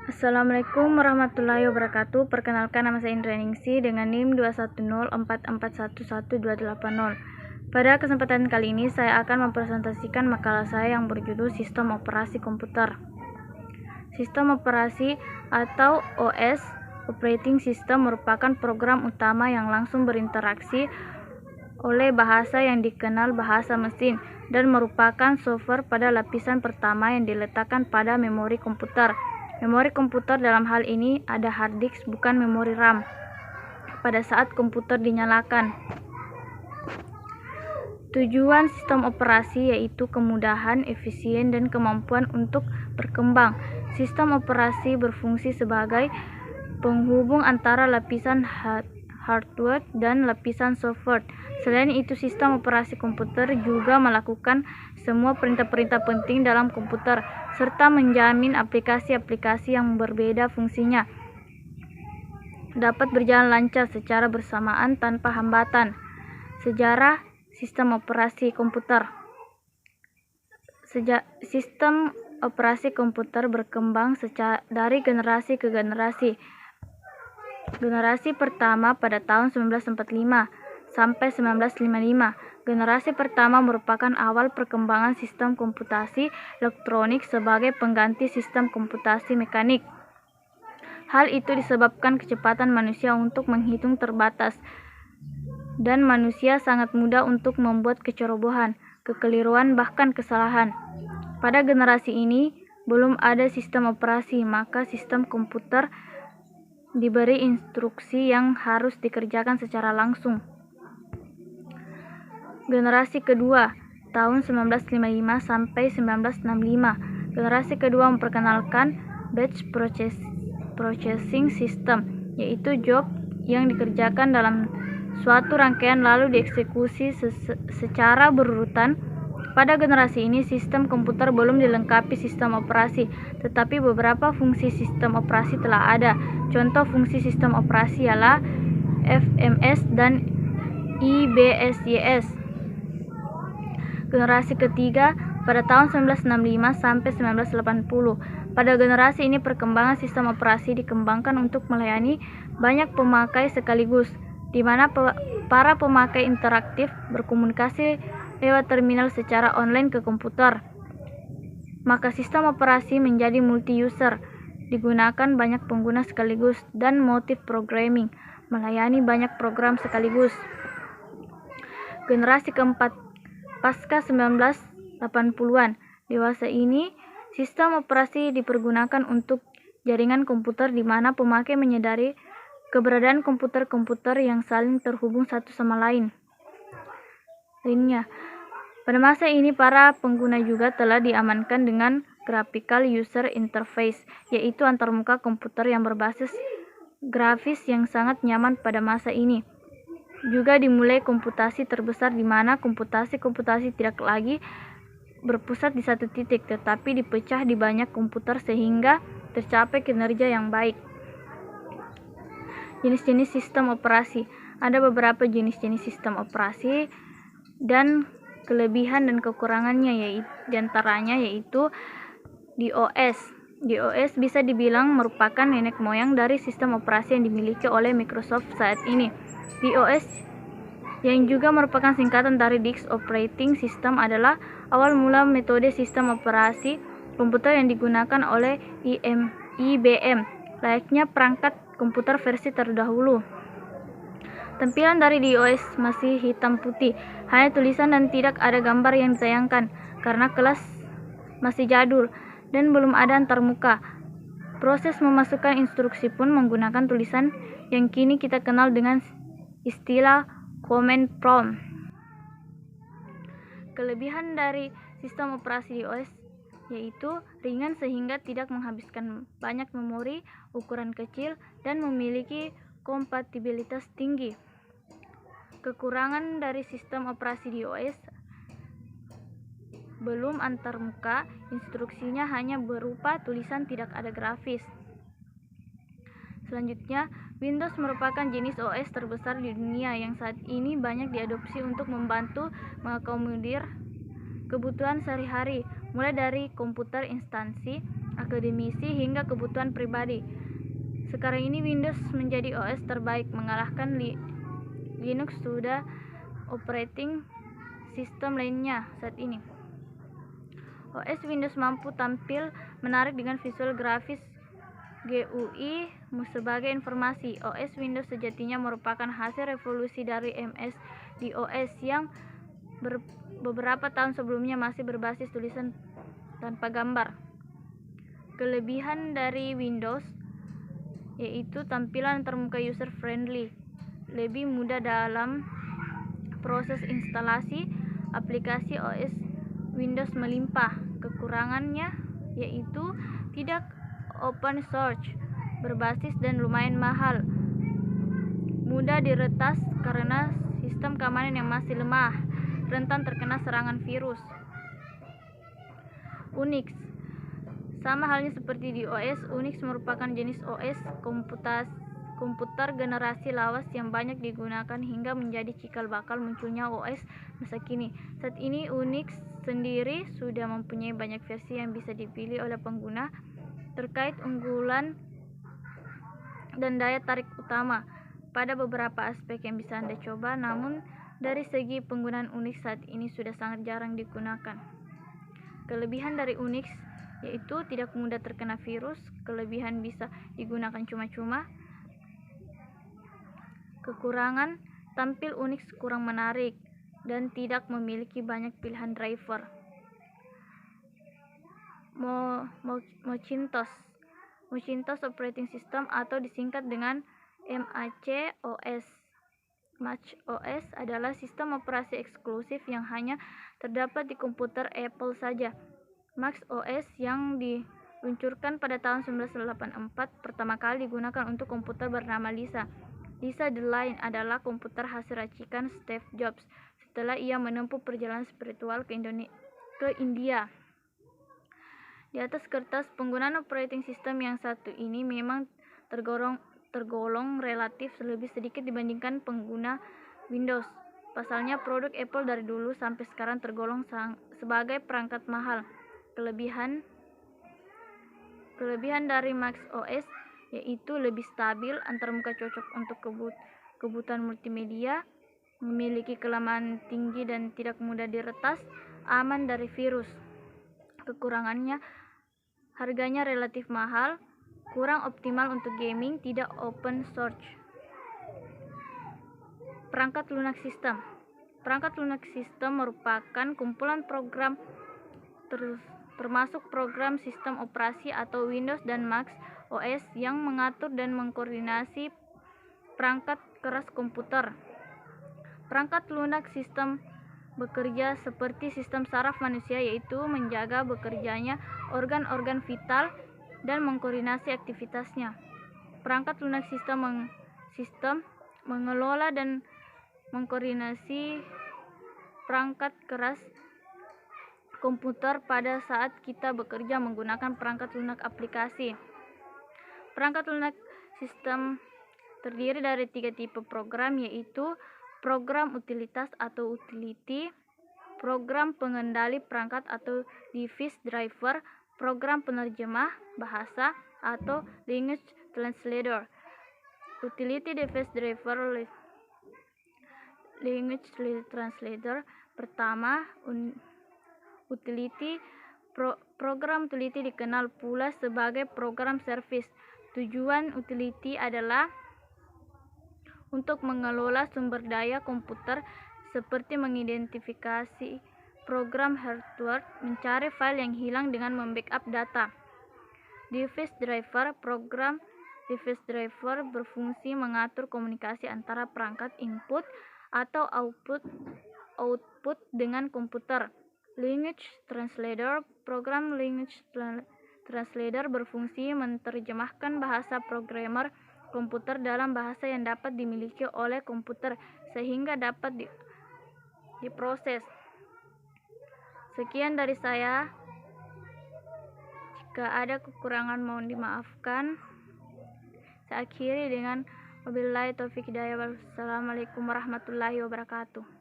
Assalamualaikum warahmatullahi wabarakatuh. Perkenalkan, nama saya Indra Ningsi dengan NIM 21044112880. Pada kesempatan kali ini saya akan mempresentasikan makalah saya yang berjudul Sistem Operasi Komputer. Sistem operasi atau OS, Operating System, merupakan program utama yang langsung berinteraksi oleh bahasa yang dikenal bahasa mesin dan merupakan software pada lapisan pertama yang diletakkan pada memori komputer. Memori komputer dalam hal ini ada hard disk, bukan memori RAM, pada saat komputer dinyalakan. Tujuan sistem operasi yaitu kemudahan, efisien, dan kemampuan untuk berkembang. Sistem operasi berfungsi sebagai penghubung antara lapisan hardware dan lapisan software. Selain itu, sistem operasi komputer juga melakukan semua perintah-perintah penting dalam komputer, serta menjamin aplikasi-aplikasi yang berbeda fungsinya dapat berjalan lancar secara bersamaan tanpa hambatan. Sejarah sistem operasi komputer. Sistem operasi komputer berkembang dari generasi ke generasi. Generasi pertama pada tahun 1945 sampai 1955. Generasi pertama merupakan awal perkembangan sistem komputasi elektronik sebagai pengganti sistem komputasi mekanik. Hal itu disebabkan kecepatan manusia untuk menghitung terbatas, dan manusia sangat mudah untuk membuat kecerobohan, kekeliruan, bahkan kesalahan. Pada generasi ini belum ada sistem operasi, maka sistem komputer diberi instruksi yang harus dikerjakan secara langsung. Generasi kedua, tahun 1955 sampai 1965. Generasi kedua memperkenalkan batch processing system, yaitu job yang dikerjakan dalam suatu rangkaian lalu dieksekusi secara berurutan. Pada generasi ini, sistem komputer belum dilengkapi sistem operasi, tetapi beberapa fungsi sistem operasi telah ada. Contoh fungsi sistem operasi ialah FMS dan IBSYS. Generasi ketiga pada tahun 1965 sampai 1980. Pada generasi ini perkembangan sistem operasi dikembangkan untuk melayani banyak pemakai sekaligus, di mana para pemakai interaktif berkomunikasi lewat terminal secara online ke komputer. Maka sistem operasi menjadi multi-user, digunakan banyak pengguna sekaligus, dan motif programming, melayani banyak program sekaligus. Generasi keempat pasca 1980-an. Dewasa ini, sistem operasi dipergunakan untuk jaringan komputer di mana pemakai menyadari keberadaan komputer-komputer yang saling terhubung satu sama lainnya. Pada masa ini, para pengguna juga telah diamankan dengan graphical user interface, yaitu antarmuka komputer yang berbasis grafis yang sangat nyaman pada masa ini. Juga dimulai komputasi terbesar di mana komputasi tidak lagi berpusat di satu titik, tetapi dipecah di banyak komputer sehingga tercapai kinerja yang baik. Jenis-jenis sistem operasi. Ada beberapa jenis-jenis sistem operasi dan kelebihan dan kekurangannya, diantaranya yaitu DOS. DOS bisa dibilang merupakan nenek moyang dari sistem operasi yang dimiliki oleh Microsoft saat ini. DOS, yang juga merupakan singkatan dari Disk Operating System, adalah awal mula metode sistem operasi komputer yang digunakan oleh IBM, layaknya perangkat komputer versi terdahulu. Tampilan dari DOS masih hitam putih, hanya tulisan dan tidak ada gambar yang ditayangkan karena kelas masih jadul dan belum ada antarmuka. Proses memasukkan instruksi pun menggunakan tulisan yang kini kita kenal dengan istilah command prompt. Kelebihan dari sistem operasi DOS yaitu ringan sehingga tidak menghabiskan banyak memori, ukuran kecil, dan memiliki kompatibilitas tinggi. Kekurangan dari sistem operasi DOS: belum antarmuka, instruksinya hanya berupa tulisan, tidak ada grafis. Selanjutnya, Windows merupakan jenis OS terbesar di dunia yang saat ini banyak diadopsi untuk membantu mengakomodir kebutuhan sehari-hari, mulai dari komputer instansi, akademisi hingga kebutuhan pribadi. Sekarang ini Windows menjadi OS terbaik, mengalahkan Linux sudah operating sistem lainnya saat ini. OS Windows mampu tampil menarik dengan visual grafis GUI sebagai informasi. OS Windows sejatinya merupakan hasil revolusi dari MS-DOS yang beberapa tahun sebelumnya masih berbasis tulisan tanpa gambar. Kelebihan dari Windows yaitu tampilan termuka user friendly, lebih mudah dalam proses instalasi aplikasi OS Windows melimpah. Kekurangannya yaitu tidak open source, berbasis dan lumayan mahal, mudah diretas karena sistem keamanan yang masih lemah, rentan terkena serangan virus. Unix sama halnya seperti di OS, Unix merupakan jenis OS komputer generasi lawas yang banyak digunakan hingga menjadi cikal bakal munculnya OS masa kini. Saat ini Unix sendiri sudah mempunyai banyak versi yang bisa dipilih oleh pengguna terkait unggulan dan daya tarik utama. Pada beberapa aspek yang bisa Anda coba, namun dari segi penggunaan Unix saat ini sudah sangat jarang digunakan. Kelebihan dari Unix yaitu tidak mudah terkena virus, kelebihan bisa digunakan cuma-cuma. Kekurangan, tampil Unix kurang menarik dan tidak memiliki banyak pilihan driver. Macintosh operating system atau disingkat dengan MAC OS adalah sistem operasi eksklusif yang hanya terdapat di komputer Apple saja. Mac OS yang diluncurkan pada tahun 1984 pertama kali digunakan untuk komputer bernama Lisa. Lisa the Lion adalah komputer hasil racikan Steve Jobs setelah ia menempuh perjalanan spiritual ke India. Di atas kertas, penggunaan operating system yang satu ini memang tergolong relatif lebih sedikit dibandingkan pengguna Windows. Pasalnya, produk Apple dari dulu sampai sekarang tergolong sebagai perangkat mahal. Kelebihan dari Mac OS yaitu lebih stabil, antarmuka cocok untuk kebutuhan multimedia, memiliki kelemahan tinggi dan tidak mudah diretas, aman dari virus. Kekurangannya, harganya relatif mahal, kurang optimal untuk gaming, tidak open source. Perangkat lunak sistem. Perangkat lunak sistem merupakan kumpulan program termasuk program sistem operasi atau Windows dan Mac OS yang mengatur dan mengkoordinasi perangkat keras komputer. Perangkat lunak sistem bekerja seperti sistem saraf manusia, yaitu menjaga bekerjanya organ-organ vital dan mengkoordinasi aktivitasnya. Perangkat lunak sistem mengelola dan mengkoordinasi perangkat keras komputer pada saat kita bekerja menggunakan perangkat lunak aplikasi. Perangkat lunak sistem terdiri dari 3 tipe program, yaitu program utilitas atau utility, program pengendali perangkat atau device driver, program penerjemah bahasa atau language translator. Utility device driver language translator. Pertama, utility. Program utility dikenal pula sebagai program service. Tujuan utility adalah untuk mengelola sumber daya komputer seperti mengidentifikasi program hardware, mencari file yang hilang dengan membackup data. Device driver. Program device driver berfungsi mengatur komunikasi antara perangkat input atau output dengan komputer. Language translator. Program language translator berfungsi menerjemahkan bahasa programmer komputer dalam bahasa yang dapat dimiliki oleh komputer sehingga dapat diproses. Sekian dari saya. Jika ada kekurangan mohon dimaafkan. Saya akhiri dengan wabillahi taufiq hidayah. Wassalamualaikum warahmatullahi wabarakatuh.